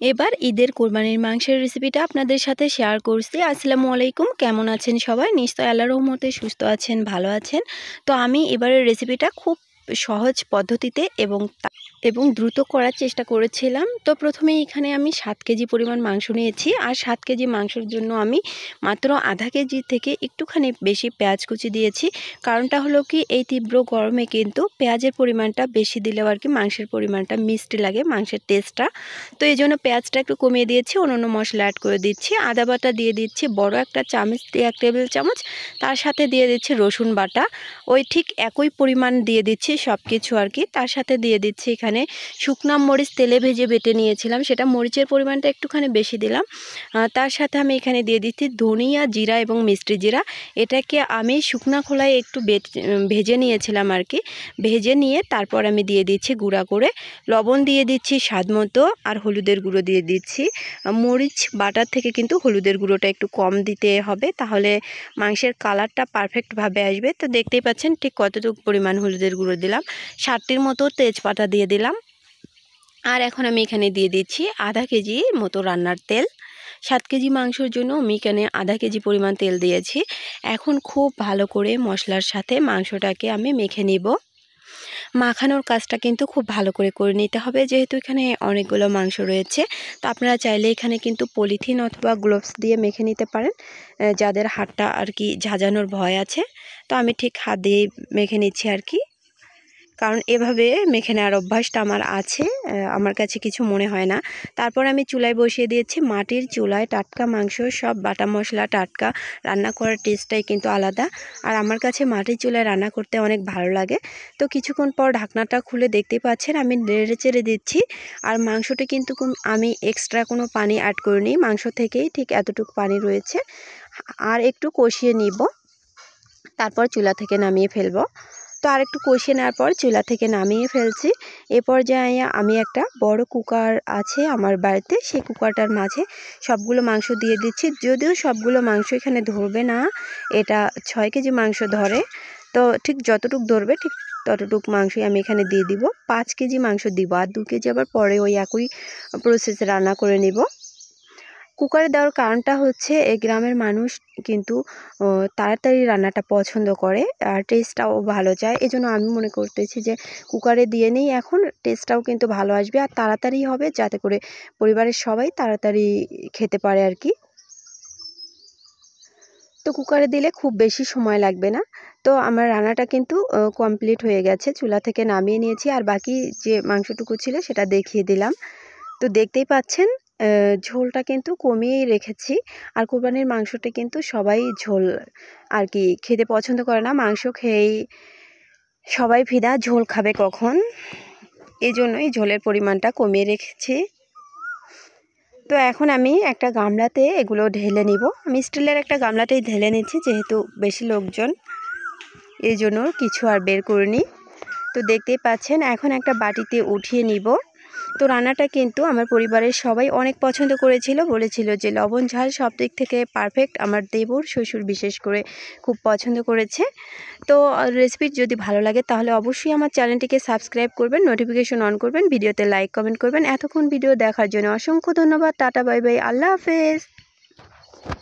এবার ঈদের কোরবানির মাংসের রেসিপিটা আপনাদের সাথে শেয়ার করছি। আসসালামু আলাইকুম, কেমন আছেন সবাই? নিশ্চয়ই আল্লাহর রহমতে সুস্থ আছেন, ভালো আছেন। তো আমি এবারের রেসিপিটা খুব সহজ পদ্ধতিতে এবং দ্রুত করার চেষ্টা করেছিলাম। তো প্রথমে এখানে আমি 7 কেজি পরিমাণ মাংস নিয়েছি, আর 7 কেজি মাংসের জন্য আমি মাত্র আধা কেজি থেকে একটুখানি বেশি পেঁয়াজ কুচি দিয়েছি। কারণটা হলো কি, এই তীব্র গরমে কিন্তু পেঁয়াজের পরিমাণটা বেশি দিলেও আর কি মাংসের পরিমাণটা মিষ্টি লাগে, মাংসের টেস্টটা। তো এই জন্য পেঁয়াজটা একটু কমিয়ে দিয়েছি, অন্য মশলা অ্যাড করে দিচ্ছি। আদা বাটা দিয়ে দিচ্ছি বড় একটা চামচ দিয়ে 1 টেবিল চামচ, তার সাথে দিয়ে দিচ্ছি রসুন বাটা, ওই ঠিক একই পরিমাণ দিয়ে দিচ্ছি সব কিছু আর কি। তার সাথে দিয়ে দিচ্ছি এখানে শুকনা মরিচ তেলে ভেজে বেটে নিয়েছিলাম, সেটা মরিচের পরিমাণটা একটুখানি বেশি দিলাম। তার সাথে আমি এখানে দিয়ে দিচ্ছি ধনিয়া, জিরা এবং মিষ্টি জিরা। এটাকে আমি শুকনা খোলায় একটু ভেজে নিয়েছিলাম আর কি। ভেজে নিয়ে তারপর আমি দিয়ে দিচ্ছি গুঁড়া করে, লবণ দিয়ে দিচ্ছি স্বাদ মতো, আর হলুদের গুঁড়ো দিয়ে দিচ্ছি। মরিচ বাটার থেকে কিন্তু হলুদের গুঁড়োটা একটু কম দিতে হবে, তাহলে মাংসের কালারটা পারফেক্টভাবে আসবে। তো দেখতেই পাচ্ছেন ঠিক কতটুকু পরিমাণ হলুদের গুঁড়ো দিলাম। 7টির মতো তেজপাতা দিয়ে দিলাম। আর এখন আমি এখানে দিয়ে দিচ্ছি আধা কেজি মতো রান্নার তেল। 7 কেজি মাংসের জন্য আমি এখানে আধা কেজি পরিমাণ তেল দিয়েছি। এখন খুব ভালো করে মশলার সাথে মাংসটাকে আমি মেখে নিব। মাখানোর কাজটা কিন্তু খুব ভালো করে নিতে হবে, যেহেতু এখানে অনেকগুলো মাংস রয়েছে। তো আপনারা চাইলে এখানে কিন্তু পলিথিন অথবা গ্লোভস দিয়ে মেখে নিতে পারেন, যাদের হাতটা আর কি ঝাঁঝানোর ভয় আছে। তো আমি ঠিক হাত দিয়ে মেখে নিচ্ছি আর কি, কারণ এভাবে মেখে নেওয়ার অভ্যাসটা আমার আছে, আমার কাছে কিছু মনে হয় না। তারপর আমি চুলায় বসিয়ে দিয়েছি, মাটির চুলায় টাটকা মাংস, সব বাটা মশলা টাটকা, রান্না করার টেস্টটাই কিন্তু আলাদা। আর আমার কাছে মাটির চুলায় রান্না করতে অনেক ভালো লাগে। তো কিছুক্ষণ পর ঢাকনাটা খুলে দেখতেই পাচ্ছেন আমি নেড়ে চেড়ে দিচ্ছি। আর মাংসটা কিন্তু আমি এক্সট্রা কোনো পানি অ্যাড করিনি, মাংস থেকেই ঠিক এতটুকু পানি রয়েছে। আর একটু কষিয়ে নিব, তারপর চুলা থেকে নামিয়ে ফেলবো। তো আর একটু কষিয়ে নেওয়ার পর চুলা থেকে নামিয়ে ফেলছি। এ পর্যায়ে আমি একটা বড় কুকার আছে আমার বাড়িতে, সেই কুকারটার মাঝে সবগুলো মাংস দিয়ে দিচ্ছি। যদিও সবগুলো মাংস এখানে ধরবে না, এটা 6 কেজি মাংস ধরে। তো ঠিক যতটুক ধরবে ঠিক ততটুক মাংসই আমি এখানে দিয়ে দিব। 5 কেজি মাংস দিব, আর 2 কেজি আবার পরে ওই একই প্রসেসে রান্না করে নিব। কুকারে দেওয়ার কারণটা হচ্ছে এই গ্রামের মানুষ কিন্তু তাড়াতাড়ি রান্নাটা পছন্দ করে, আর টেস্টটাও ভালো চায়। এজন্য আমি মনে করতেছি যে কুকারে দিয়ে নিই, এখন টেস্টটাও কিন্তু ভালো আসবে আর তাড়াতাড়ি হবে, যাতে করে পরিবারের সবাই তাড়াতাড়ি খেতে পারে আর কি। তো কুকারে দিলে খুব বেশি সময় লাগবে না। তো আমার রান্নাটা কিন্তু কমপ্লিট হয়ে গেছে, চুলা থেকে নামিয়ে নিয়েছি। আর বাকি যে মাংসটুকু ছিল সেটা দেখিয়ে দিলাম। তো দেখতেই পাচ্ছেন ঝোলটা কিন্তু কমিয়েই রেখেছি। আর কোরবানির মাংসটা কিন্তু সবাই ঝোল আর কি খেতে পছন্দ করে না, মাংস খেয়েই সবাই ফিদা, ঝোল খাবে কখন, এই জন্যই ঝোলের পরিমাণটা কমিয়ে রেখেছি। তো এখন আমি একটা গামলাতে এগুলো ঢেলে নিব। আমি স্টিলের একটা গামলাতেই ঢেলে নিচ্ছি, যেহেতু বেশি লোকজন, এই জন্য কিছু আর বের করিনি। তো দেখতেই পাচ্ছেন এখন একটা বাটিতে উঠিয়ে নিব। তো রান্নাটা কিন্তু আমার পরিবারের সবাই অনেক পছন্দ করেছিল, বলেছিল যে লবণ ঝাল সব দিক থেকে পারফেক্ট। আমার দেবর শ্বশুর বিশেষ করে খুব পছন্দ করেছে। তো রেসিপি যদি ভালো লাগে তাহলে অবশ্যই আমার চ্যানেলটিকে সাবস্ক্রাইব করবেন, নোটিফিকেশন অন করবেন, ভিডিওতে লাইক কমেন্ট করবেন। এতক্ষণ ভিডিও দেখার জন্য অসংখ্য ধন্যবাদ। টাটা, বাই বাই, আল্লাহ হাফেজ।